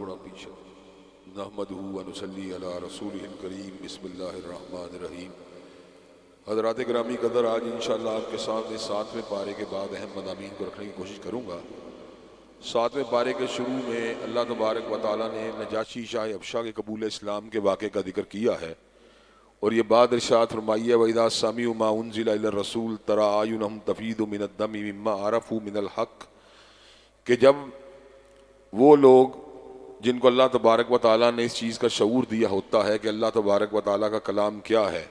تھوڑا پیچھے نحمدہ و نصلی علی رسولہ الکریم بسم اللہ الرحمن الرحیم۔ حضرات گرامی قدر، آج انشاءاللہ آپ کے سامنے 7ویں پارے کے بعد اہم مضامین کو رکھنے کی کوشش کروں گا۔ 7ویں پارے کے شروع میں اللہ تبارک و تعالیٰ نے نجاشی شاہ ابشا کے قبول اسلام کے واقعے کا ذکر کیا ہے، اور یہ بات ارشاد فرمائی ہے وَإِذَا سَمِعُوا مَا أُنزِلَ إِلَى الرَّسُولِ تَرَىٰ أَعْيُنَهُمْ تَفِيضُ مِنَ الدَّمِ مِمَّا عَرَفُوا مِنَ الْحَقِّ، کہ جب وہ لوگ جن کو اللہ تبارک و تعالیٰ نے اس چیز کا شعور دیا ہوتا ہے کہ اللہ تبارک و تعالیٰ کا کلام کیا ہے،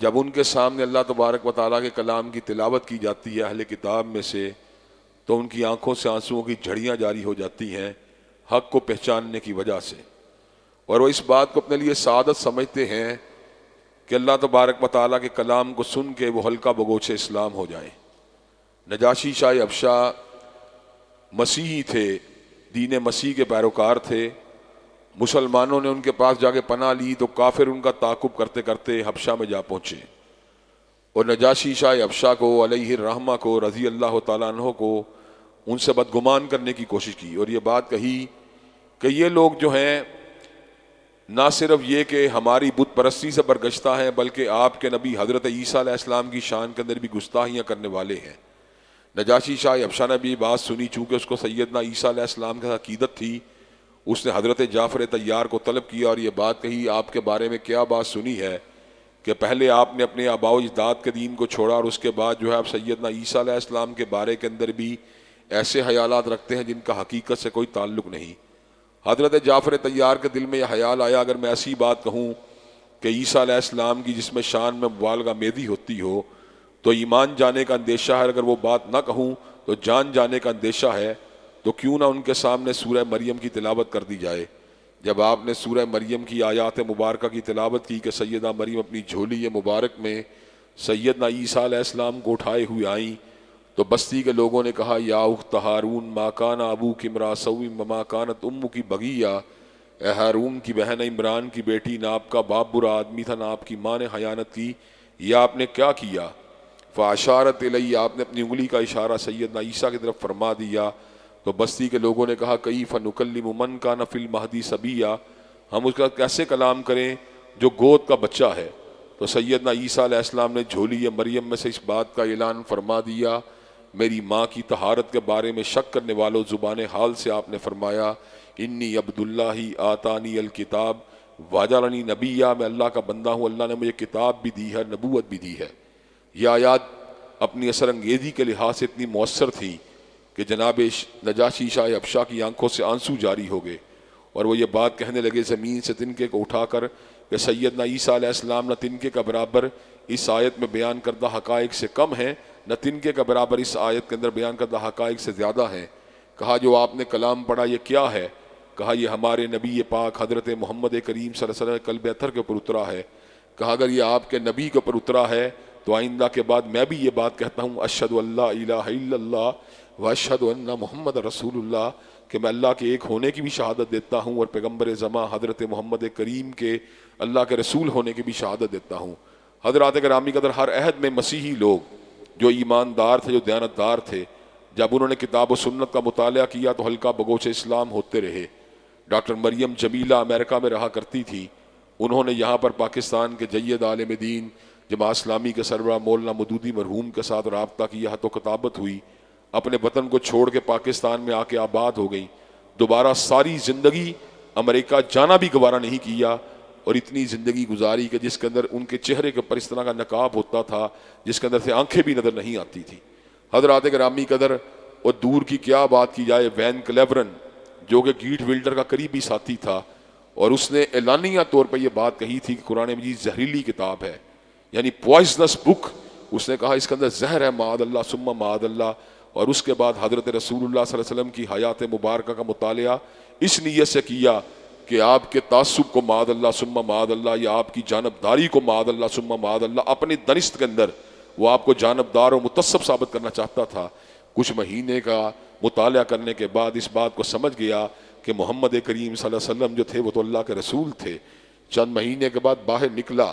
جب ان کے سامنے اللہ تبارک و تعالیٰ کے کلام کی تلاوت کی جاتی ہے اہل کتاب میں سے، تو ان کی آنکھوں سے آنسوؤں کی جھڑیاں جاری ہو جاتی ہیں حق کو پہچاننے کی وجہ سے، اور وہ اس بات کو اپنے لیے سعادت سمجھتے ہیں کہ اللہ تبارک و تعالیٰ کے کلام کو سن کے وہ حلقہ بگوش اسلام ہو جائیں۔ نجاشی شاہ ابشا مسیحی تھے، دین مسیح کے پیروکار تھے۔ مسلمانوں نے ان کے پاس جا کے پناہ لی تو کافر ان کا تعاقب کرتے کرتے حبشہ میں جا پہنچے، اور نجاشی شاہ ابشا کو علیہ الرحمہ کو رضی اللہ تعالیٰ عنہ کو ان سے بدگمان کرنے کی کوشش کی، اور یہ بات کہی کہ یہ لوگ جو ہیں نہ صرف یہ کہ ہماری بت پرستی سے برگشتہ ہیں، بلکہ آپ کے نبی حضرت عیسیٰ علیہ السلام کی شان کے اندر بھی گستاخیاں کرنے والے ہیں۔ نجاشی شاہ ابشا نے بھی بات سنی، چونکہ اس کو سیدنا عیسیٰ علیہ السلام کے ساتھ عقیدت تھی، اس نے حضرت جعفر طیار کو طلب کیا اور یہ بات کہی آپ کے بارے میں کیا بات سنی ہے کہ پہلے آپ نے اپنے آباء و اجداد کے دین کو چھوڑا، اور اس کے بعد جو ہے آپ سیدنا عیسیٰ علیہ السلام کے بارے کے اندر بھی ایسے خیالات رکھتے ہیں جن کا حقیقت سے کوئی تعلق نہیں۔ حضرت جعفر طیار کے دل میں یہ خیال آیا، اگر میں ایسی بات کہوں کہ عیسیٰ علیہ السلام کی جس میں شان میں مبالغہ میدی ہوتی ہو تو ایمان جانے کا اندیشہ ہے، اگر وہ بات نہ کہوں تو جان جانے کا اندیشہ ہے، تو کیوں نہ ان کے سامنے سورہ مریم کی تلاوت کر دی جائے۔ جب آپ نے سورہ مریم کی آیات مبارکہ کی تلاوت کی کہ سیدہ مریم اپنی جھولی مبارک میں سیدنا عیسیٰ علیہ السلام کو اٹھائے ہوئے آئیں، تو بستی کے لوگوں نے کہا یا اخت ہارون ما کان ابوک امرأ سوء وما کانت امک بغیہ، اے ہارون کی بہن عمران کی بیٹی، نہ آپ کا باپ برا آدمی تھا نہ آپ کی ماں نے خیانت کی، یہ آپ نے کیا کیا؟ فاشارت الی، آپ نے اپنی انگلی کا اشارہ سیدنا عیسیٰ کی طرف فرما دیا، تو بستی کے لوگوں نے کہا کیف نکلم من کان فی المہدی صبیا، ہم اس کا کیسے کلام کریں جو گود کا بچہ ہے؟ تو سیدنا عیسیٰ علیہ السلام نے جھولی مریم میں سے اس بات کا اعلان فرما دیا۔ میری ماں کی طہارت کے بارے میں شک کرنے والوں زبان حال سے آپ نے فرمایا انی عبد اللہ آتانی الکتاب وجعلنی نبیا، میں اللہ کا بندہ ہوں، اللہ نے مجھے کتاب بھی دی ہے، نبوت بھی دی ہے۔ یہ آیات اپنی اثر انگیزی کے لحاظ سے اتنی مؤثر تھیں کہ جناب نجاشی شاہ ابشا کی آنکھوں سے آنسو جاری ہو گئے، اور وہ یہ بات کہنے لگے زمین سے تنکے کو اٹھا کر کہ سیدنا عیسیٰ علیہ السلام نہ تنکے کا برابر اس آیت میں بیان کردہ حقائق سے کم ہیں، نہ تنکے کا برابر اس آیت کے اندر بیان کردہ حقائق سے زیادہ ہیں۔ کہا جو آپ نے کلام پڑھا یہ کیا ہے؟ کہا یہ ہمارے نبی پاک حضرت محمد کریم صلی اللہ علیہ وسلم قلب اطہر کے اوپر اترا ہے۔ کہا اگر یہ آپ کے نبی کے اوپر اترا ہے تو آئندہ کے بعد میں بھی یہ بات کہتا ہوں اشہد ان لا الہ الا اللہ واشہد ان محمد رسول اللہ، کہ میں اللہ کے ایک ہونے کی بھی شہادت دیتا ہوں اور پیغمبر زماں حضرت محمد کریم کے اللہ کے رسول ہونے کی بھی شہادت دیتا ہوں۔ حضرات گرامی قدر، ہر عہد میں مسیحی لوگ جو ایماندار تھے، جو دیانتدار تھے، جب انہوں نے کتاب و سنت کا مطالعہ کیا تو حلقہ بگوش اسلام ہوتے رہے۔ ڈاکٹر مریم جمیلہ امریکہ میں رہا کرتی تھی، انہوں نے یہاں پر پاکستان کے جید عالم دین جماعت اسلامی کے سربراہ مولانا مودودی مرحوم کے ساتھ رابطہ کیا، خط و کتابت ہوئی، اپنے وطن کو چھوڑ کے پاکستان میں آ کے آباد ہو گئی، دوبارہ ساری زندگی امریکہ جانا بھی گوارا نہیں کیا، اور اتنی زندگی گزاری کہ جس کے اندر ان کے چہرے کے اوپر اس طرح کا نقاب ہوتا تھا جس کے اندر سے آنکھیں بھی نظر نہیں آتی تھی۔ حضرات گرامی قدر، اور دور کی کیا بات کی جائے، وین کلیورن جو کہ گیٹ ولڈر کا قریبی ساتھی تھا، اور اس نے اعلانیہ طور پر یہ بات کہی تھی کہ قرآن مجید زہریلی کتاب ہے، یعنی پوائزنس بک، اس نے کہا اس کے اندر زہر ہے، معاذ اللہ ثم معاذ اللہ۔ اور اس کے بعد حضرت رسول اللہ صلی اللہ علیہ وسلم کی حیات مبارکہ کا مطالعہ اس نیت سے کیا کہ آپ کے تعصب کو معاذ اللہ ثم معاذ اللہ، یا آپ کی جانبداری کو معاذ اللہ ثم معاذ اللہ، اپنی دنست کے اندر وہ آپ کو جانبدار اور متصب ثابت کرنا چاہتا تھا۔ کچھ مہینے کا مطالعہ کرنے کے بعد اس بات کو سمجھ گیا کہ محمد کریم صلی اللہ علیہ وسلم جو تھے وہ تو اللہ کے رسول تھے۔ چند مہینے کے بعد باہر نکلا،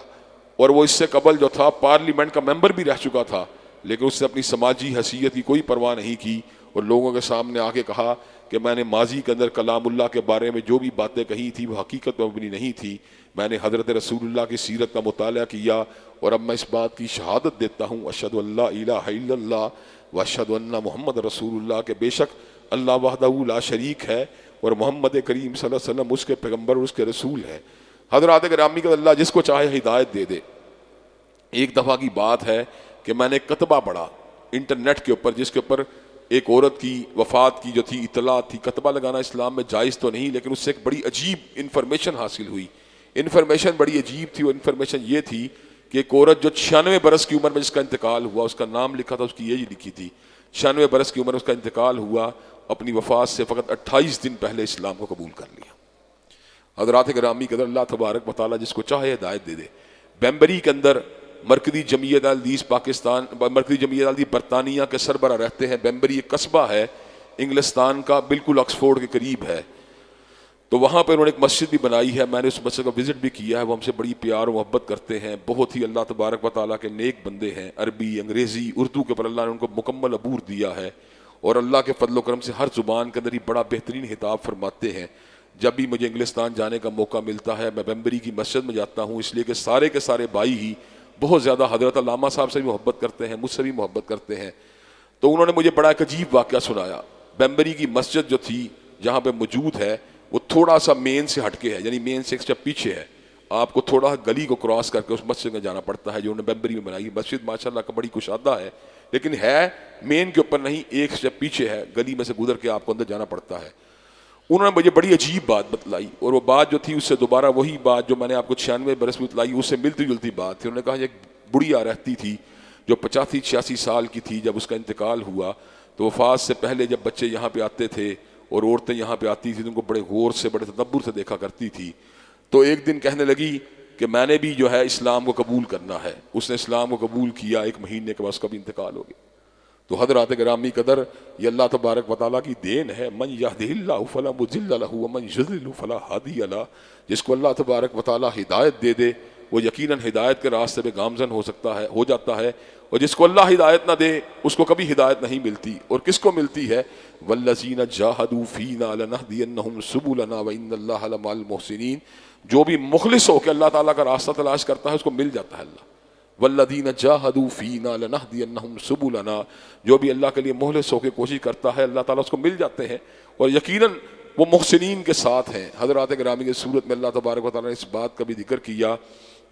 اور وہ اس سے قبل جو تھا پارلیمنٹ کا ممبر بھی رہ چکا تھا، لیکن اس نے اپنی سماجی حیثیت کی کوئی پرواہ نہیں کی، اور لوگوں کے سامنے آ کے کہا کہ میں نے ماضی کے اندر کلام اللہ کے بارے میں جو بھی باتیں کہی تھی وہ حقیقت پر مبنی نہیں تھی. میں نے حضرت رسول اللہ کی سیرت کا مطالعہ کیا اور اب میں اس بات کی شہادت دیتا ہوں اشہد ان لا الہ الا اللہ و اشہد ان محمد رسول اللہ کہ بے شک اللہ وحدہ لا شریک ہے اور محمد کریم صلی اللہ علیہ وسلم اس کے پیغمبر اور اس کے رسول ہیں. حضرات گرامی کا اللہ جس کو چاہے ہدایت دے دے. ایک دفعہ کی بات ہے کہ میں نے ایک کتبہ پڑھا انٹرنیٹ کے اوپر جس کے اوپر ایک عورت کی وفات کی جو تھی اطلاع تھی. کتبہ لگانا اسلام میں جائز تو نہیں لیکن اس سے ایک بڑی عجیب انفارمیشن حاصل ہوئی. انفارمیشن بڑی عجیب تھی. وہ انفارمیشن یہ تھی کہ ایک عورت جو 96 برس کی عمر میں جس کا انتقال ہوا, اس کا نام لکھا تھا, اس کی ایج لکھی تھی, 96 برس کی عمر میں اس کا انتقال ہوا, اپنی وفات سے فقط 28 دن پہلے اسلام کو قبول کر لیا. حضرات گرامی قدر اللہ تبارک و تعالیٰ جس کو چاہے ہدایت دے دے. بیمبری کے اندر مرکزی جمعیت الحدیث پاکستان مرکزی جمعیت الحدیث برطانیہ کے سربراہ رہتے ہیں. بیمبری ایک قصبہ ہے انگلستان کا, بالکل آکسفورڈ کے قریب ہے. تو وہاں پہ انہوں نے ایک مسجد بھی بنائی ہے. میں نے اس مسجد کا وزٹ بھی کیا ہے. وہ ہم سے بڑی پیار و محبت کرتے ہیں. بہت ہی اللہ تبارک و تعالیٰ کے نیک بندے ہیں. عربی, انگریزی, اردو کے پر اللہ نے ان کو مکمل عبور دیا ہے اور اللہ کے فضل و کرم سے ہر زبان کے اندر ہی بڑا بہترین خطاب فرماتے ہیں. جب بھی مجھے انگلستان جانے کا موقع ملتا ہے میں بیمبری کی مسجد میں جاتا ہوں, اس لیے کہ سارے کے سارے بھائی ہی بہت زیادہ حضرت علامہ صاحب سے بھی محبت کرتے ہیں, مجھ سے بھی محبت کرتے ہیں. تو انہوں نے مجھے بڑا ایک عجیب واقعہ سنایا. بیمبری کی مسجد جو تھی جہاں پہ موجود ہے وہ تھوڑا سا مین سے ہٹ کے ہے, یعنی مین سے ایک اسٹیپ پیچھے ہے. آپ کو تھوڑا گلی کو کراس کر کے اس مسجد میں جانا پڑتا ہے جو انہوں نے بیمبری میں بنائی. مسجد ماشاءاللہ کا بڑی کشادہ ہے لیکن ہے مین کے اوپر نہیں, ایک اسٹیپ پیچھے ہے, گلی میں سے گزر کے آپ کو اندر جانا پڑتا ہے. انہوں نے مجھے بڑی عجیب بات بتلائی اور وہ بات جو تھی اس سے دوبارہ وہی بات جو میں نے آپ کو 96 برس میں بتلائی اس سے ملتی جلتی بات تھی. انہوں نے کہا ایک بڑھیا رہتی تھی جو 85-86 سال کی تھی. جب اس کا انتقال ہوا تو وفات سے پہلے جب بچے یہاں پہ آتے تھے اور عورتیں یہاں پہ آتی تھیں تو ان کو بڑے غور سے بڑے تدبر سے دیکھا کرتی تھی. تو ایک دن کہنے لگی کہ میں نے بھی جو ہے اسلام کو قبول کرنا ہے. اس نے اسلام کو قبول کیا, 1 مہینے کے بعد اس کا بھی انتقال ہو گیا. تو حضرات گرامی قدر یہ اللہ تبارک و تعالیٰ کی دین ہے. من یہدہ اللہ فلا مضل لہ ومن یضلل فلا ہادی لہ. جس کو اللہ تبارک و تعالیٰ ہدایت دے دے وہ یقیناً ہدایت کے راستے پہ گامزن ہو جاتا ہے, اور جس کو اللہ ہدایت نہ دے اس کو کبھی ہدایت نہیں ملتی. اور کس کو ملتی ہے؟ والذین جاہدوا فینا لنہدینہم سبلنا وان اللہ لمع المحسنین. جو بھی مخلص ہو کے اللہ تعالیٰ کا راستہ تلاش کرتا ہے اس کو مل جاتا ہے اللہ. والذین جاہدوا فینا لنہدینہم سبلنا. جو بھی اللہ کے لیے مخلص ہو کے کوشش کرتا ہے اللہ تعالیٰ اس کو مل جاتے ہیں اور یقیناً وہ محسنین کے ساتھ ہیں. حضرات گرامی کی صورت میں اللہ تبارک و تعالیٰ نے اس بات کا بھی ذکر کیا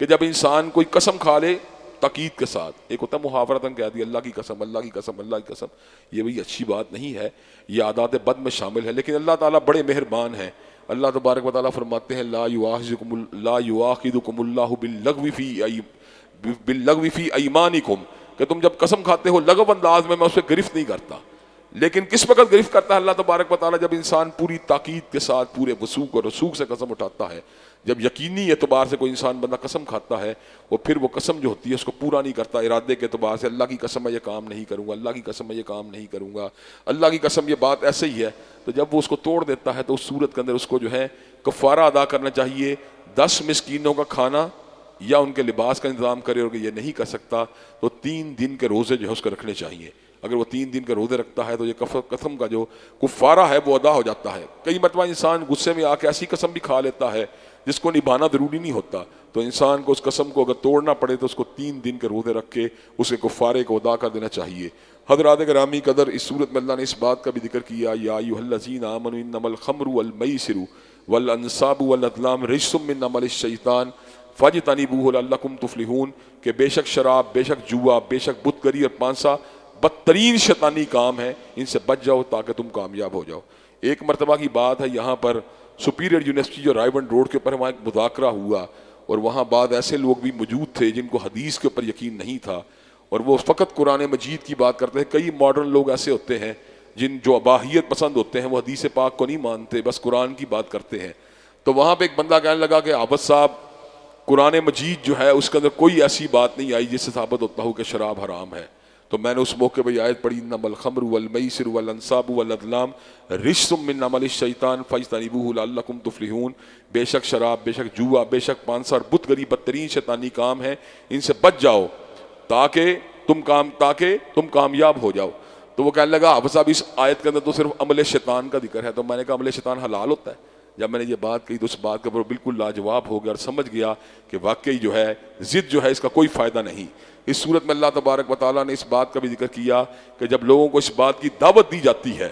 کہ جب انسان کوئی قسم کھا لے تاکید کے ساتھ, ایک ہوتا ہے محاورتاً کہہ دیا اللہ کی قسم اللہ کی قسم اللہ کی قسم, یہ بھی اچھی بات نہیں ہے, یہ عادات بد میں شامل ہے. لیکن اللہ تعالیٰ بڑے مہربان ہیں. اللہ تبارک و تعالیٰ فرماتے ہیں لا یؤاخذکم اللہ باللغو فی ایمانکم, کہ تم جب قسم کھاتے ہو لغو انداز میں اس پہ گرفت نہیں کرتا. لیکن کس وقت گرفت کرتا ہے اللہ تبارک و تعالیٰ؟ جب انسان پوری تاکید کے ساتھ پورے وثوق اور رسوخ سے قسم اٹھاتا ہے. جب یقینی اعتبار سے کوئی انسان بندہ قسم کھاتا ہے وہ پھر وہ قسم جو ہوتی ہے اس کو پورا نہیں کرتا. ارادے کے اعتبار سے اللہ کی قسم میں یہ کام نہیں کروں گا, اللہ کی قسم میں یہ کام نہیں کروں گا, اللہ کی قسم یہ بات ایسے ہی ہے. تو جب وہ اس کو توڑ دیتا ہے تو اس صورت کے اندر اس کو جو ہے کفارہ ادا کرنا چاہیے. 10 مسکینوں کا کھانا یا ان کے لباس کا انتظام کرے, اور یہ نہیں کر سکتا تو 3 دن کے روزے جو ہے اس کو رکھنے چاہیے. اگر وہ 3 دن کے روزے رکھتا ہے تو یہ قسم کا جو کفارہ ہے وہ ادا ہو جاتا ہے. کئی مرتبہ انسان غصے میں آ کے ایسی قسم بھی کھا لیتا ہے جس کو نبھانا ضروری نہیں ہوتا, تو انسان کو اس قسم کو اگر توڑنا پڑے تو اس کو 3 دن کے روزے رکھ کے اس کے کفارے کو ادا کر دینا چاہیے. حضرات گرامی قدر اس صورت میں اللہ نے اس بات کا بھی ذکر کیا یا ایھا الذین آمنوا انما الخمر والمیسر والانصاب والازلام رجس من عمل الشیطان فاجتنبوہ لعلکم تفلحون. کہ بے شک شراب, بے شک جوا, بے شک بت گری اور پانسا بدترین شیطانی کام ہے, ان سے بچ جاؤ تاکہ تم کامیاب ہو جاؤ. ایک مرتبہ کی بات ہے, یہاں پر سپیریئر یونیورسٹی جو رائے بند روڈ کے اوپر وہاں ایک مذاکرہ ہوا اور وہاں بعد ایسے لوگ بھی موجود تھے جن کو حدیث کے اوپر یقین نہیں تھا اور وہ فقط قرآن مجید کی بات کرتے ہیں. کئی ماڈرن لوگ ایسے ہوتے ہیں جو اباحیت پسند ہوتے ہیں, وہ حدیث پاک کو نہیں مانتے, بس قرآن کی بات کرتے ہیں. تو وہاں پہ ایک بندہ کہنے لگا کہ عابد صاحب قرآن مجید جو ہے اس کے اندر کوئی ایسی بات نہیں آئی جس سے ثابت ہوتا ہو کہ شراب حرام ہے. تو میں نے اس موقع پہ آیت پڑھی انما الخمر والمیسر والانصاب والازلام رجس من عمل الشیطان فاجتنبوہ لعلکم تفلحون. بے شک شراب, بے شک جوا, بے شک پانسا اور بت گری بدترین شیطانی کام ہے, ان سے بچ جاؤ تاکہ تم کامیاب ہو جاؤ. تو وہ کہنے لگا حافظ صاحب اس آیت کے اندر تو صرف عمل شیطان کا ذکر ہے. تو میں نے کہا عمل شیطان حلال ہوتا ہے؟ جب میں نے یہ بات کہی تو اس بات کے اوپر بالکل لاجواب ہو گیا اور سمجھ گیا کہ واقعی جو ہے ضد جو ہے اس کا کوئی فائدہ نہیں. اس صورت میں اللہ تبارک و تعالیٰ نے اس بات کا بھی ذکر کیا کہ جب لوگوں کو اس بات کی دعوت دی جاتی ہے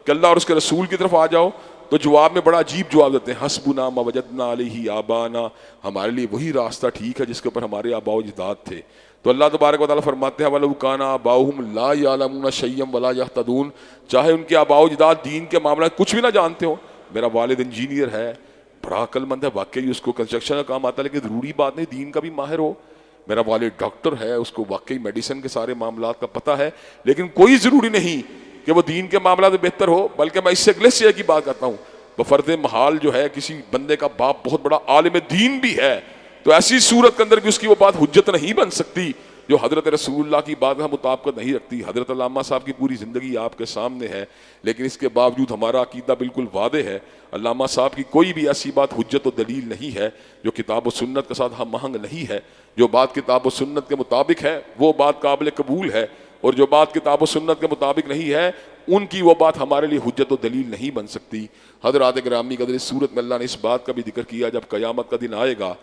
کہ اللہ اور اس کے رسول کی طرف آ جاؤ تو جواب میں بڑا عجیب جواب دیتے ہیں, حسبنا ما وجدنا علیہ آبانا, ہمارے لیے وہی راستہ ٹھیک ہے جس کے اوپر ہمارے آباء و اجداد تھے. تو اللہ تبارک و تعالیٰ فرماتے ہیں وَلَوْ كَانَ آبَاؤُهُمْ لَا يَعْلَمُونَ شَيْئًا وَلَا يَهْتَدُونَ, چاہے ان کے آباء و اجداد دین کے معاملات کچھ بھی نہ جانتے ہوں. میرا والد انجینئر ہے, بڑا عقل مند ہے, واقعی اس کو کنسٹرکشن کا کام آتا ہے, لیکن ضروری بات نہیں دین کا بھی ماہر ہو. میرا والد ڈاکٹر ہے, اس کو واقعی میڈیسن کے سارے معاملات کا پتہ ہے, لیکن کوئی ضروری نہیں کہ وہ دین کے معاملات میں بہتر ہو. بلکہ میں اس سے اگلے سے کی بات کرتا ہوں, بفرض محال جو ہے کسی بندے کا باپ بہت بڑا عالم دین بھی ہے تو ایسی صورت کے اندر بھی اس کی وہ بات حجت نہیں بن سکتی جو حضرت رسول اللہ کی بات کا مطابقت نہیں رکھتی. حضرت علامہ صاحب کی پوری زندگی آپ کے سامنے ہے, لیکن اس کے باوجود ہمارا عقیدہ بالکل واضح ہے. علامہ صاحب کی کوئی بھی ایسی بات حجت و دلیل نہیں ہے جو کتاب و سنت کے ساتھ ہم آہنگ نہیں ہے. جو بات کتاب و سنت کے مطابق ہے وہ بات قابل قبول ہے, اور جو بات کتاب و سنت کے مطابق نہیں ہے ان کی وہ بات ہمارے لیے حجت و دلیل نہیں بن سکتی. حضرات گرامی قدر, اس صورت میں اللہ نے اس بات کا بھی ذکر کیا جب قیامت کا دن آئے گا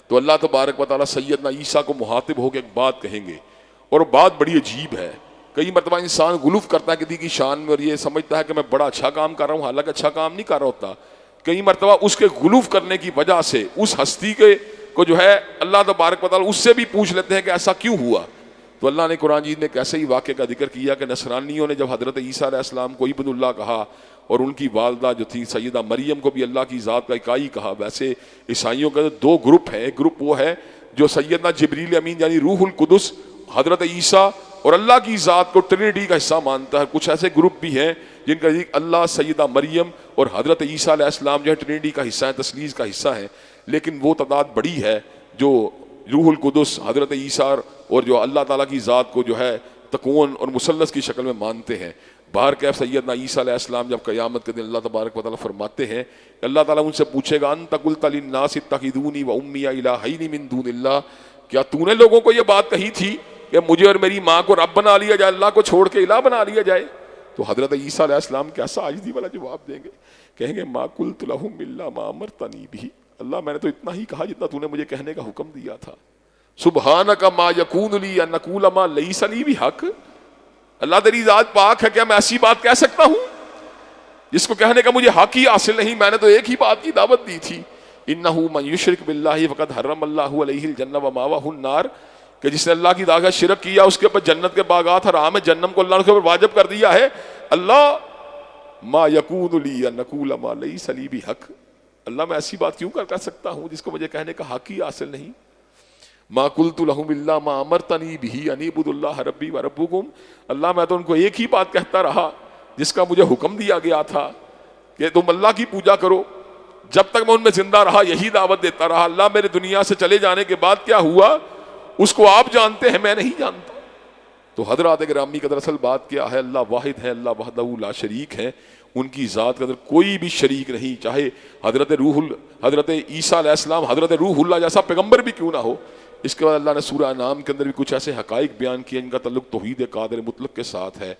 تو اللہ تبارک و تعالیٰ سیدنا عیسیٰ کو مخاطب ہو کے ایک بات کہیں گے, اور بات بڑی عجیب ہے. کئی مرتبہ انسان غلوف کرتا ہے کسی کی شان میں اور یہ سمجھتا ہے کہ میں بڑا اچھا کام کر رہا ہوں, حالانکہ اچھا کام نہیں کر رہا ہوتا. کئی مرتبہ اس کے غلوف کرنے کی وجہ سے اس ہستی کے کو جو ہے اللہ تبارک و تعالیٰ اس سے بھی پوچھ لیتے ہیں کہ ایسا کیوں ہوا. تو اللہ نے قرآن جیت میں ایک ایسے ہی واقعے کا ذکر کیا کہ نصرانیوں نے جب حضرت عیسیٰ علیہ السلام کو ابن اللہ کہا اور ان کی والدہ جو تھی سیدہ مریم کو بھی اللہ کی ذات کا اکائی کہا, ویسے عیسائیوں کے دو گروپ ہیں. ایک گروپ وہ ہے جو سیدنا جبریل امین یعنی روح القدس, حضرت عیسیٰ اور اللہ کی ذات کو ٹرینٹی کا حصہ مانتا ہے. کچھ ایسے گروپ بھی ہیں جن کا اللہ, سیدہ مریم اور حضرت عیسیٰ علیہ السلام جو ہے ٹرینٹی کا حصہ ہے, تثلیث کا حصہ ہے. لیکن وہ تعداد بڑی ہے جو روح القدس, حضرت عیسیٰ اور جو اللہ تعالیٰ کی ذات کو جو ہے تکون اور مثلث کی شکل میں مانتے ہیں. باہر کیف سیدنا عیسیٰ علیہ السلام جب قیامت کے دن اللہ تبارک و تعالیٰ فرماتے ہیں کہ اللہ تعالیٰ ان سے پوچھے گا انت قلت للناس اتخذونی وامي الہین من دون اللہ, کیا تو نے لوگوں کو یہ بات کہی تھی کہ مجھے اور میری ماں کو رب بنا لیا جائے, اللہ کو چھوڑ کے الہ بنا لیا جائے؟ تو حضرت عیسیٰ علیہ السلام کیسا عاجزی والا جواب دیں گے, کہیں گے ما قلت لهم الا ما امرتنی به, اللہ میں نے تو اتنا ہی کہا جتنا تو نے مجھے کہنے کا حکم دیا تھا. سبحانک ما یکون لی ان اقول ما لیس لی بحق, اللہ تیری ذات پاک ہے, کیا میں ایسی بات کہہ سکتا ہوں جس کو کہنے کا مجھے حق ہی حاصل نہیں؟ میں نے تو ایک ہی بات کی دعوت دی تھی, انہ من یشرک باللہ فقد حرم اللہ علیہ الجنہ ومأواہ النار, کہ جس نے اللہ کی دعوت شرک کیا اس کے اوپر جنت کے باغات حرام ہے, جہنم کو اللہ نے اس کے اوپر واجب کر دیا ہے. اللہ ما یکون لی ان اقول ما لیس لی بحق, اللہ میں ایسی بات کیوں کر سکتا ہوں جس کو مجھے کہنے کا حق ہی حاصل نہیں. ما قلت لهم الا ما امرتنی به ان اعبدوا اللہ ربی وربکم, اللہ میں تو ان کو ایک ہی بات کہتا رہا جس کا مجھے حکم دیا گیا تھا کہ تم اللہ کی پوجا کرو. جب تک میں ان میں زندہ رہا یہی دعوت دیتا رہا. اللہ میرے دنیا سے چلے جانے کے بعد کیا ہوا اس کو آپ جانتے ہیں, میں نہیں جانتا. تو حضرات گرامی کا دراصل بات کیا ہے, اللہ واحد ہے, اللہ وحدہ لا شریک ہے, ان کی ذات کے اندر کوئی بھی شریک نہیں, چاہے حضرت عیسیٰ علیہ السلام حضرت روح اللہ جیسا پیغمبر بھی کیوں نہ ہو. اس کے بعد اللہ نے سورہ انعام کے اندر بھی کچھ ایسے حقائق بیان کیے ان کا تعلق توحید قادر مطلق کے ساتھ ہے.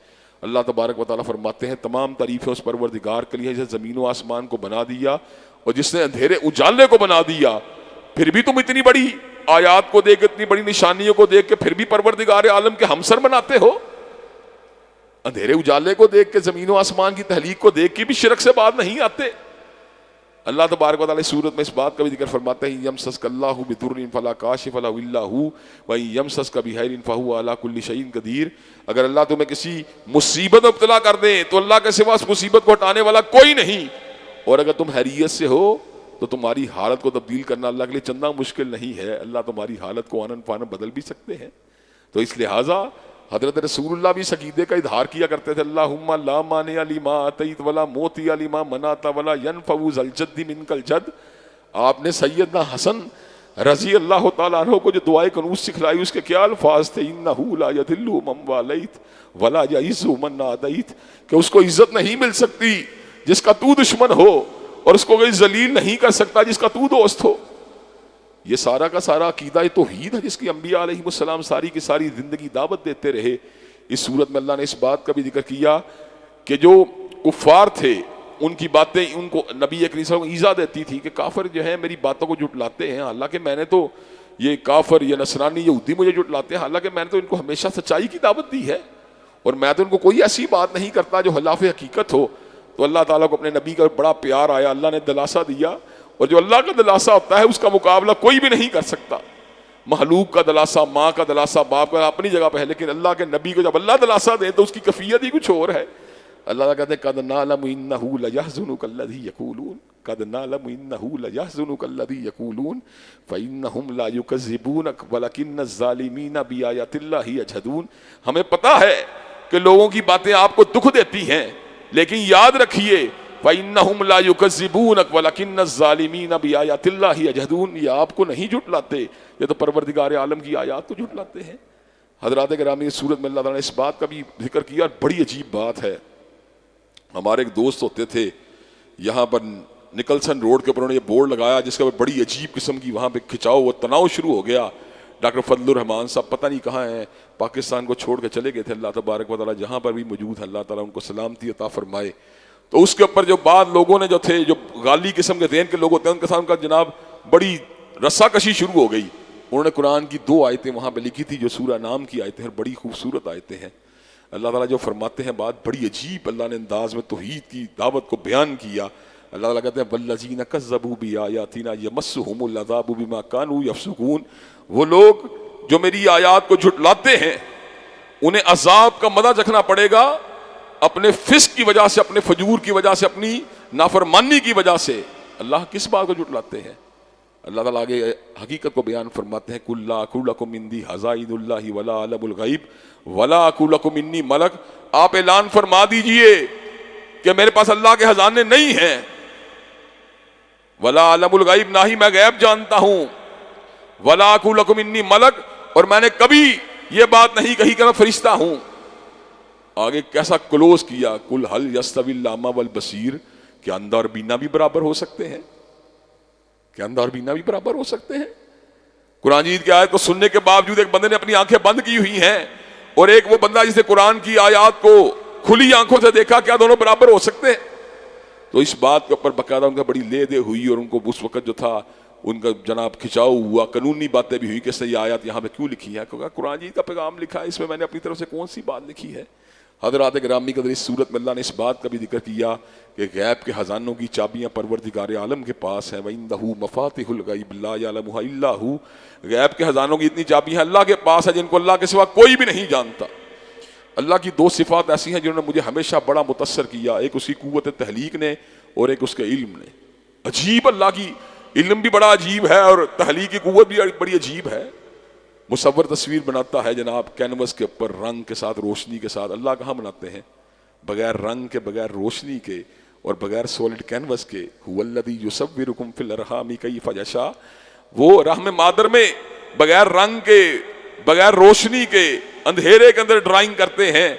اللہ تبارک و تعالیٰ فرماتے ہیں تمام تعریفیں اس پروردگار کے لیے جس نے زمین و آسمان کو بنا دیا اور جس نے اندھیرے اجالے کو بنا دیا. پھر بھی تم اتنی بڑی آیات کو دیکھ کے, اتنی بڑی نشانیوں کو دیکھ کے پھر بھی پروردگار عالم کے ہمسر بناتے ہو. اندھیرے اجالے کو دیکھ کے, زمین و آسمان کی تخلیق کو دیکھ کے بھی شرک سے باز نہیں آتے. اللہ تبارک و تعالیٰ سورت میں اس بات کا بھی ذکر فرماتے ہیں یمسسک اللہ بضر فلا کاشف له الا هو وان یمسسک بخیر فهو علی کل شیء قدیر. اگر اللہ تمہیں کسی مصیبت میں مبتلا کر دے تو اللہ کے سوا اس مصیبت کو ہٹانے والا کوئی نہیں, اور اگر تم خیریت سے ہو تو تمہاری حالت کو تبدیل کرنا اللہ کے لیے چندہ مشکل نہیں ہے. اللہ تمہاری حالت کو آنن فانن بدل بھی سکتے ہیں. تو اس لہٰذا حضرت رسول اللہ بھی اس عقیدے کا اظہار کیا کرتے تھے, اللہم لا مانع لما اعطیت ولا معطی لما منعت ولا ينفع ذا الجد منک الجد. آپ نے سیدنا حسن رضی اللہ تعالیٰ عنہ کو جو دعائے کنوز سکھلائی اس کے کیا الفاظ تھے, انہ لا یذل من والیت ولا یعز من عادیت, کہ اس کو عزت نہیں مل سکتی جس کا تو دشمن ہو, اور اس کو کوئی ذلیل نہیں کر سکتا جس کا تو دوست ہو. یہ سارا کا سارا عقیدہ توحید ہے جس کی انبیاء علیہ السلام ساری کی ساری زندگی دعوت دیتے رہے اس صورت میں اللہ نے اس بات کا بھی ذکر کیا کہ جو کفار تھے ان کی باتیں ان کو نبی کریم صلی اللہ علیہ وسلم کو ایذا دیتی تھی کہ کافر جو ہیں میری باتوں کو جھٹلاتے ہیں، حالانکہ میں نے تو یہ کافر یا نصرانی یہودی مجھے جھٹلاتے ہیں، حالانکہ میں نے تو ان کو ہمیشہ سچائی کی دعوت دی ہے اور میں تو ان کو کوئی ایسی بات نہیں کرتا جو خلاف حقیقت ہو۔ تو اللہ تعالیٰ کو اپنے نبی کا بڑا پیار آیا، اللہ نے دلاسا دیا، اور جو اللہ کا دلاسا ہوتا ہے اس کا مقابلہ کوئی بھی نہیں کر سکتا۔ مخلوق کا دلاسا، ماں کا دلاسا، باپ کا اپنی جگہ پہ ہے، لیکن اللہ کے نبی کو جب اللہ دلاسا دے تو اس کی کیفیت ہی کچھ اور ہے۔ اللہ تعالیٰ کہتے ہیں قد نعلم انہ لیحزنک الذی یقولون، قد نعلم انہ لیحزنک الذی یقولون فانہم لا یکذبونک ولکن الظالمین بآیات اللہ یجحدون۔ ہمیں پتہ ہے کہ لوگوں کی باتیں آپ کو دکھ دیتی ہیں، لیکن یاد رکھیے فَإِنَّهُمْ لَا يُكَذِّبُونَكَ وَلَكِنَّ الظَّالِمِينَ بِآيَاتِ اللَّهِ يَجْحَدُونَ۔ یہ آپ کو نہیں جھٹلاتے، یہ تو پروردگار عالم کی آیات کو جھٹلاتے ہیں۔ حضرات گرامی، اس صورت میں اللہ تعالیٰ نے اس بات کا بھی ذکر کیا، بڑی عجیب بات ہے۔ ہمارے ایک دوست ہوتے تھے یہاں پر نکلسن روڈ کے اوپر، انہوں نے یہ بورڈ لگایا جس کا بڑی عجیب قسم کی وہاں پہ کھچاؤ و تناؤ شروع ہو گیا۔ ڈاکٹر فضل الرحمان صاحب پتہ نہیں کہاں ہیں، پاکستان کو چھوڑ کے چلے گئے تھے، اللہ تبارک و تعالیٰ جہاں پر بھی موجود ہے اللہ تعالیٰ ان کو سلامتی عطا فرمائے۔ تو اس کے اوپر جو بعض لوگوں نے جو تھے، جو غالی قسم کے ذہن کے لوگ ہوتے ہیں، ان کے ساتھ ان کا جناب بڑی رسا کشی شروع ہو گئی۔ انہوں نے قرآن کی 2 آیتیں وہاں پہ لکھی تھی جو سورہ نام کی آیتیں ہیں، بڑی خوبصورت آیتیں ہیں۔ اللہ تعالیٰ جو فرماتے ہیں بات بڑی عجیب، اللہ نے انداز میں توحید کی دعوت کو بیان کیا۔ اللہ تعالیٰ کہتے ہیں والذین کذبوا بآیاتنا یمسہم العذاب بما کانوا یفسقون۔ وہ لوگ جو میری آیات کو جھٹلاتے ہیں انہیں عذاب کا مزہ چکھنا پڑے گا، اپنے فسق کی وجہ سے، اپنے فجور کی وجہ سے، اپنی نافرمانی کی وجہ سے۔ اللہ کس بات کو جھٹلاتے ہیں؟ اللہ تعالیٰ آگے حقیقت کو بیان فرماتے ہیں قُلْ لَا أَقُولُ لَكُمْ عِنْدِي خَزَائِنُ اللَّهِ وَلَا أَعْلَمُ الْغَيْبَ وَلَا أَقُولُ لَكُمْ إِنِّي مَلَكٌ۔ آپ اعلان فرما دیجئے کہ میرے پاس اللہ کے خزانے نہیں ہیں، وَلَا أَعْلَمُ الْغَيْبَ، نہ ہی میں غیب جانتا ہوں، وَلَا أَقُولُ لَكُمْ إِنِّي مَلَكٌ، اور میں نے کبھی یہ بات نہیں کہی کہ میں فرشتہ ہوں۔ آگے کیسا کلوز کیا، قُلْ هَلْ يَسْتَوِي الْأَعْمَى وَالْبَصِيرُ، کہ اندھا اور بینا بھی برابر ہو سکتے ہیں؟ کہ اندھا اور بینا بھی برابر ہو سکتے ہیں؟ قرآن جیت کی آیت کو سننے کے باوجود ایک بندے نے اپنی آنکھیں بند کی ہوئی ہیں، اور ایک وہ بندہ جسے قرآن کی آیات کو کھلی آنکھوں سے دیکھا، کیا دونوں برابر ہو سکتے ہیں؟ تو اس بات کے اوپر باقاعدہ ان کا بڑی لے دے ہوئی، اور ان کو اس وقت جو تھا ان کا جناب کھچاؤ ہوا، قانونی باتیں بھی ہوئی کہ یہ آیات یہاں پہ کیوں لکھی ہے، کیونکہ قرآن جیت کا پیغام لکھا ہے، اس میں میں نے اپنی طرف سے کون سی بات لکھی ہے؟ حضرات گرامی قدر، اس صورت میں اللہ نے اس بات کا بھی ذکر کیا کہ غیب کے خزانوں کی چابیاں پروردگار عالم کے پاس ہیں، وَإِنَّهُ مَفَاتِحُ الْغَيْبِ لَا يَعْلَمُهَا إِلَّا هُوَ۔ غیب کے خزانوں کی اتنی چابیاں اللہ کے پاس ہیں جن کو اللہ کے سوا کوئی بھی نہیں جانتا۔ اللہ کی 2 صفات ایسی ہیں جنہوں نے مجھے ہمیشہ بڑا متاثر کیا، ایک اس کی قوت تحلیق نے اور ایک اس کے علم نے۔ عجیب، اللہ کی علم بھی بڑا عجیب ہے اور تحلیق کی قوت بھی بڑی عجیب ہے۔ مصور تصویر بناتا ہے جناب کینوس کے اوپر رنگ کے ساتھ، روشنی کے ساتھ۔ اللہ کہاں بناتے ہیں؟ بغیر رنگ کے، بغیر روشنی کے اور بغیر سولڈ کینوس کے۔ هو الذی یصورکم فی الارحام کیف یشاء۔ وہ رحم مادر میں بغیر رنگ کے، بغیر روشنی کے، اندھیرے کے اندر ڈرائنگ کرتے ہیں۔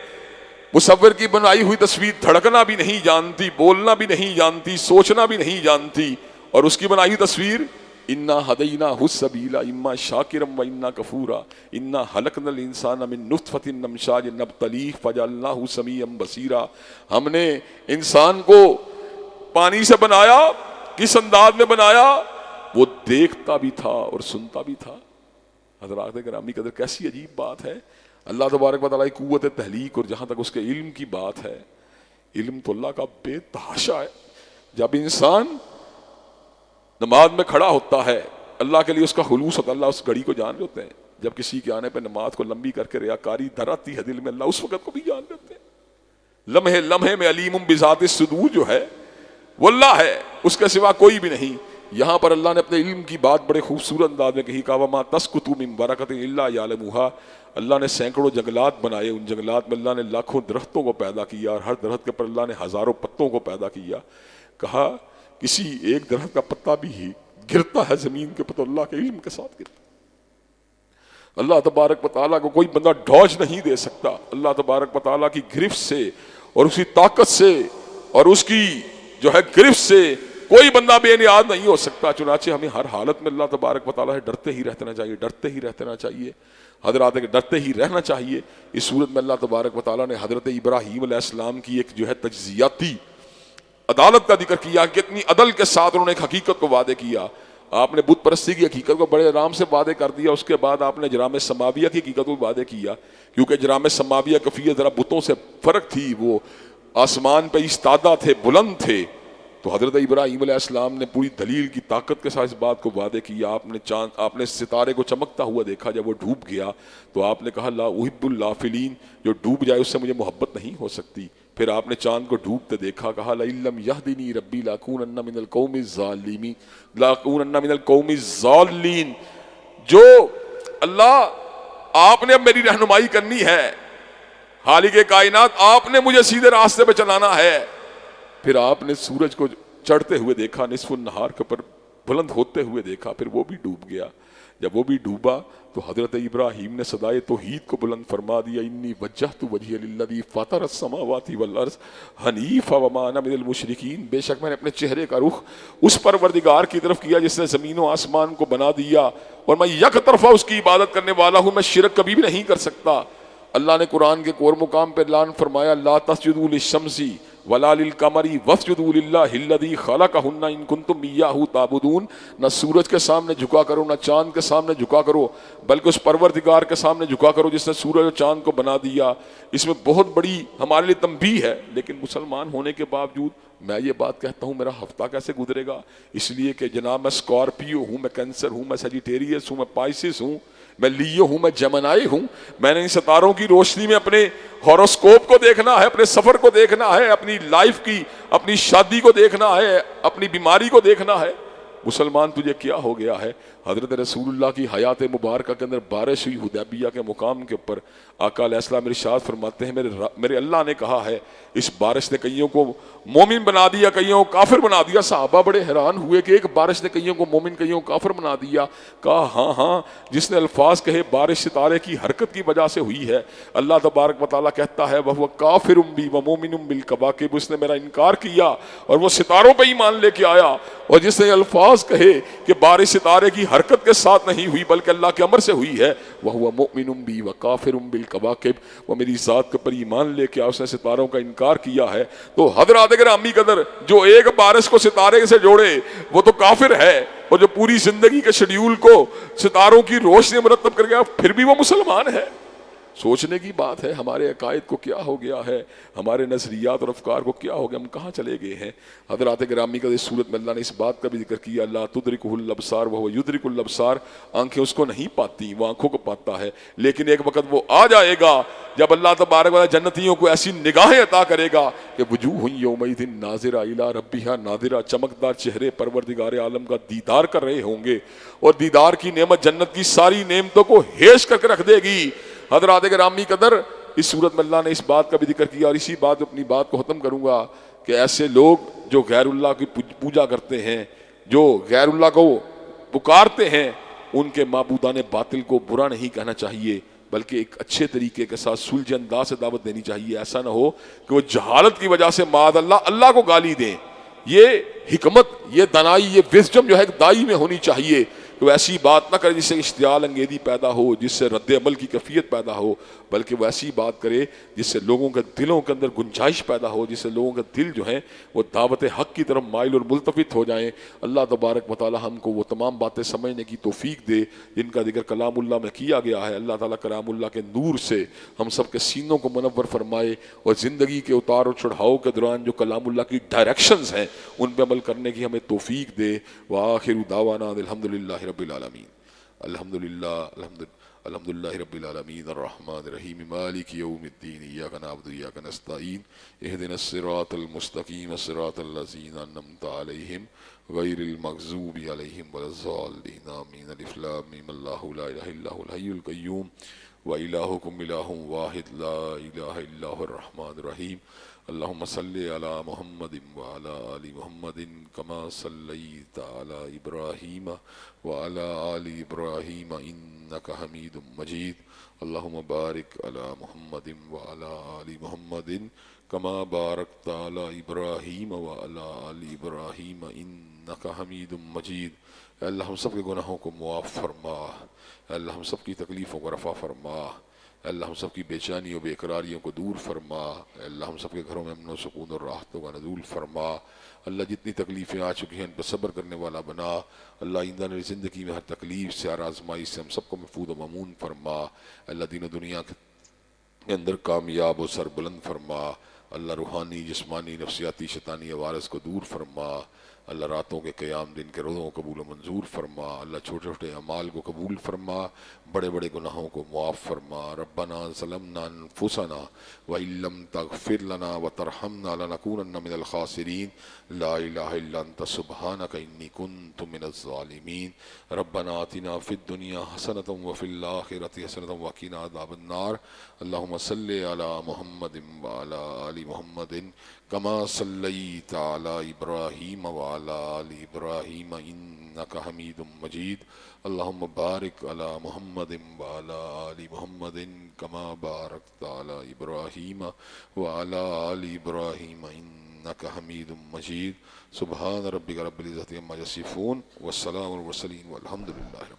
مصور کی بنائی ہوئی تصویر دھڑکنا بھی نہیں جانتی، بولنا بھی نہیں جانتی، سوچنا بھی نہیں جانتی، اور اس کی بنائی ہوئی تصویر انا ہدیناہ السبیل اما شاکرا و انا کفورا انا خلقنا الانسان من نطفۃ امشاج نبتلیہ فجعلناہ سمیعا بصیرا۔ ہم نے انسان کو پانی سے بنایا، کس انداز میں بنایا؟ وہ دیکھتا بھی تھا اور سنتا بھی تھا۔ حضرات گرامی قدر، کیسی عجیب بات ہے۔ اللہ تبارک و تعالیٰ کی قوت تحلیق، اور جہاں تک اس کے علم کی بات ہے، علم تو اللہ کا بے تحاشا ہے۔ جب انسان نماز میں کھڑا ہوتا ہے، اللہ کے لیے اس کا خلوص ہوتا ہے، اللہ اس گھڑی کو جان لیتے ہیں۔ جب کسی کے آنے پہ نماز کو لمبی کر کے ریاکاری دھراتی ہے دل میں، اللہ اس وقت کو بھی جان لیتے ہیں۔ لمحے لمحے میں علیم بذات الصدور جو ہے وہ اللہ ہے، اس کے سوا کوئی بھی نہیں۔ یہاں پر اللہ نے اپنے علم کی بات بڑے خوبصورت انداز میں کہی، وَمَا تَسْقُطُ مِن بَرَكَةٍ إِلَّا يَعْلَمُهَا۔ اللہ نے سینکڑوں جنگلات بنائے، ان جنگلات میں اللہ نے لاکھوں درختوں کو پیدا کیا، اور ہر درخت کے اوپر اللہ نے ہزاروں پتوں کو پیدا کیا۔ کہا کسی ایک درخت کا پتا بھی گرتا ہے زمین کے اوپر تو اللہ کے علم کے ساتھ گرتا۔ اللہ تبارک و تعالیٰ کو کوئی بندہ ڈوج نہیں دے سکتا۔ اللہ تبارک و تعالیٰ کی گرفت سے اور اس کی طاقت سے اور اس کی جو ہے گرفت سے کوئی بندہ بے نیاز نہیں ہو سکتا. چنانچہ ہمیں ہر حالت میں اللہ تبارک و تعالیٰ سے ڈرتے ہی رہنا چاہیے، ڈرتے ہی رہنا چاہیے حضرات، ڈرتے ہی رہنا چاہیے. اس صورت میں اللہ تبارک و تعالیٰ نے حضرت ابراہیم علیہ السلام کی ایک جو ہے تجزیاتی عدالت کا ذکر کیا کہ اتنی عدل کے ساتھ انہوں نے ایک حقیقت کو واضح کیا. آپ نے بت پرستی کی حقیقت کو بڑے آرام سے واضح کر دیا. اس کے بعد آپ نے اجرام سماویہ کی حقیقت کو واضح کیا، کیونکہ اجرام سماویہ کفیت ذرا بتوں سے فرق تھی، وہ آسمان پہ استادہ تھے، بلند تھے. تو حضرت ابراہیم علیہ السلام نے پوری دلیل کی طاقت کے ساتھ اس بات کو واضح کیا. آپ نے ستارے کو چمکتا ہوا دیکھا جب وہ ڈوب گیا، تو آپ نے کہا لا احب اللافلین، جو ڈوب جائے اس سے مجھے محبت نہیں ہو سکتی. پھر آپ نے چاند کو ڈوبتے دیکھا، کہا لئن لم یہدنی ربی لاکونن من القوم الظالمین، لاکونن من القوم الضالین. جو اللہ آپ نے اب میری رہنمائی کرنی ہے، خالق کائنات آپ نے مجھے سیدھے راستے پہ چلانا ہے. پھر آپ نے سورج کو چڑھتے ہوئے دیکھا، نصف النہار کے پر بلند ہوتے ہوئے دیکھا، پھر وہ بھی ڈوب گیا. جب وہ بھی ڈوبا تو حضرت ابراہیم نے صدائے توحید کو بلند فرما دیا، انی وجہت وجہی للذی فاطر السماوات والارض حنیفا وما انا من المشرکین. بے شک میں نے اپنے چہرے کا رخ اس پروردگار کی طرف کیا جس نے زمین و آسمان کو بنا دیا، اور میں یک طرفہ اس کی عبادت کرنے والا ہوں، میں شرک کبھی بھی نہیں کر سکتا. اللہ نے قرآن کے ایک اور مقام پہ اعلان فرمایا لا تسجدوا للشمس ولا للقمر واسجدوا للہ الذی خلقہن ان کنتم ایاہ تعبدون. نہ سورج کے سامنے جھکا کرو، نہ چاند کے سامنے جھکا کرو، بلکہ اس پروردگار کے سامنے جھکا کرو جس نے سورج اور چاند کو بنا دیا. اس میں بہت بڑی ہمارے لیے تنبیہ ہے. لیکن مسلمان ہونے کے باوجود میں یہ بات کہتا ہوں میرا ہفتہ کیسے گزرے گا، اس لیے کہ جناب میں اسکارپیو ہوں، میں کینسر ہوں، میں سیجیٹیریس ہوں، میں پائسس ہوں، میں لیو ہوں، میں جمنائی ہوں. میں نے ان ستاروں کی روشنی میں اپنے ہوروسکوپ کو دیکھنا ہے، اپنے سفر کو دیکھنا ہے، اپنی لائف کی، اپنی شادی کو دیکھنا ہے، اپنی بیماری کو دیکھنا ہے. مسلمان تجھے کیا ہو گیا ہے؟ حضرت رسول اللہ کی حیات مبارکہ کے اندر بارش ہوئی حدیبیہ کے مقام کے اوپر. آقا علیہ السلام ارشاد فرماتے ہیں میرے اللہ نے کہا ہے اس بارش نے کئیوں کو مومن بنا دیا، کئیوں کو کافر بنا دیا. صحابہ بڑے حیران ہوئے کہ ایک بارش نے کئیوں کو مومن کئیوں کو کافر بنا دیا. کہا ہاں جس نے الفاظ کہے بارش ستارے کی حرکت کی وجہ سے ہوئی ہے. اللہ تبارک و تعالیٰ کہتا ہے وَهُوَ كَافِرٌ بِي وَمُؤْمِنٌ بِالْكَوَاكِبِ، اس نے میرا انکار کیا اور وہ ستاروں پہ ایمان لے کے آیا. اور جس نے الفاظ کہے کہ بارش ستارے کی حرکت کے ساتھ نہیں ہوئی بلکہ اللہ کے امر سے ہوئی ہے، وَهُوَ مُؤْمِنٌ بِي وَكَافِرٌ بِالْكَوَاكِبِ، وہ میری ذات کے پر ایمان لے کے آیا، اس نے ستاروں کا انکار کیا ہے. تو حضرات گرامی قدر جو ایک بارش کو ستارے سے جوڑے وہ تو کافر ہے، اور جو پوری زندگی کے شیڈیول کو ستاروں کی روشنی مرتب کر گیا پھر بھی وہ مسلمان ہے. سوچنے کی بات ہے ہمارے عقائد کو کیا ہو گیا ہے، ہمارے نظریات اور افکار کو کیا ہو گیا، ہم کہاں چلے گئے ہیں. حضرات گرامی کا اس صورت میں اللہ نے اس بات کا بھی ذکر کیا لا تدرکہ الابصار وہو یدرک الابصار، آنکھیں اس کو نہیں پاتی، وہ آنکھوں کو پاتا ہے. لیکن ایک وقت وہ آ جائے گا جب اللہ تبارک و تعالی جنتیوں کو ایسی نگاہیں عطا کرے گا کہ وجوہ یومئذ ناظرہ الی ربہا ناظرہ، چمکدار چہرے پروردگار عالم کا دیدار کر رہے ہوں گے، اور دیدار کی نعمت جنت کی ساری نعمتوں کو ہیش کر کے رکھ دے گی. حضرات گرامی قدر اس صورت میں اللہ نے اس بات کا بھی ذکر کیا، اور اسی بات اپنی بات کو ختم کروں گا کہ ایسے لوگ جو غیر اللہ کی پوجا کرتے ہیں، جو غیر اللہ کو پکارتے ہیں، ان کے معبودان باطل کو برا نہیں کہنا چاہیے بلکہ ایک اچھے طریقے کے ساتھ سلجھ انداز سے دعوت دینی چاہیے. ایسا نہ ہو کہ وہ جہالت کی وجہ سے معاذ اللہ کو گالی دیں. یہ حکمت، یہ دانائی، یہ وزڈم جو ہے ایک دائی میں ہونی چاہیے کہ وہ ایسی بات نہ کرے جس سے اشتعال انگیزی پیدا ہو، جس سے رد عمل کی کیفیت پیدا ہو، بلکہ وہ ایسی بات کرے جس سے لوگوں کے دلوں کے اندر گنجائش پیدا ہو، جس سے لوگوں کے دل جو ہیں وہ دعوت حق کی طرف مائل اور ملتفت ہو جائیں. اللہ تبارک و تعالی ہم کو وہ تمام باتیں سمجھنے کی توفیق دے جن کا ذکر کلام اللہ میں کیا گیا ہے. اللہ تعالیٰ کلام اللہ کے نور سے ہم سب کے سینوں کو منور فرمائے، اور زندگی کے اتار و چڑھاؤ کے دوران جو کلام اللہ کی ڈائریکشنز ہیں ان پہ عمل کرنے کی ہمیں توفیق دے. وآخر دعوانا الحمدللہ رب العالمین. الحمدللہ رب العالمین الرحمن الرحیم مالک یوم الدین ایاک نعبد و ایاک نستعین اہدنا الصراط المستقیم صراط الذین انعمت علیہم غیر المغضوب علیہم ولا الضالین آمین. الف لام میم اللہ لا الہ الا هو الحی القیوم وإلہکم الہ واحد لا الہ الا هو الرحمن الرحیم. اللہم صلی علی محمد وعلی آل محمد کما صلیت علی ابراہیم وعلی آل ابراہیم انک حمید مجید. اللہم بارک علی محمد وعلی آل محمد كما باركت على إبراهيم وعلى آل إبراهيم إنك حميد مجيد. اے اللہ ہم سب کے گناہوں کو معاف فرما، اے اللہ ہم سب کی تکلیفوں کو رفع فرما، اے اللہ ہم سب کی بے چینیوں بے قراریوں کو دور فرما، اے اللہ ہم سب کے گھروں میں امن و سکون اور راحتوں کا نزول فرما. اللہ جتنی تکلیفیں آ چکی ہیں ان پر صبر کرنے والا بنا. اللہ آئندہ میری زندگی میں ہر تکلیف سے، ہر آزمائی سے ہم سب کو محفوظ و مامون فرما. اللہ دین و دنیا کے اندر کامیاب و سر بلند فرما. اللہ روحانی جسمانی نفسیاتی شیطانی عوارض کو دور فرما. اللہ راتوں کے قیام دن کے روزوں کو قبول و منظور فرما. اللہ چھوٹے چھوٹے اعمال کو قبول فرما، بڑے بڑے گناہوں کو معاف فرما. ربنا ظلمنا انفسنا وان لم تغفر لنا وترحمنا لنكونن من الخاسرین. لا الہ الا انت سبحانک انی کنت من الظالمین. ربنا آتنا فی الدنیا حسنۃ وفی الآخرۃ حسنۃ وقنا عذاب النار. اللہم صلی علی محمد وعلی آل محمد کما صلیت علی ابراہیم وعلی آل ابراہیم انک حمید مجید. اللہم بارک علی محمد وعلی آل محمد کما بارکت علی ابراہیم وعلی آل ابراہیم انک حمید مجید. سبحان ربک رب العزت عما یصفون والسلام علی المرسلین والحمد للہ.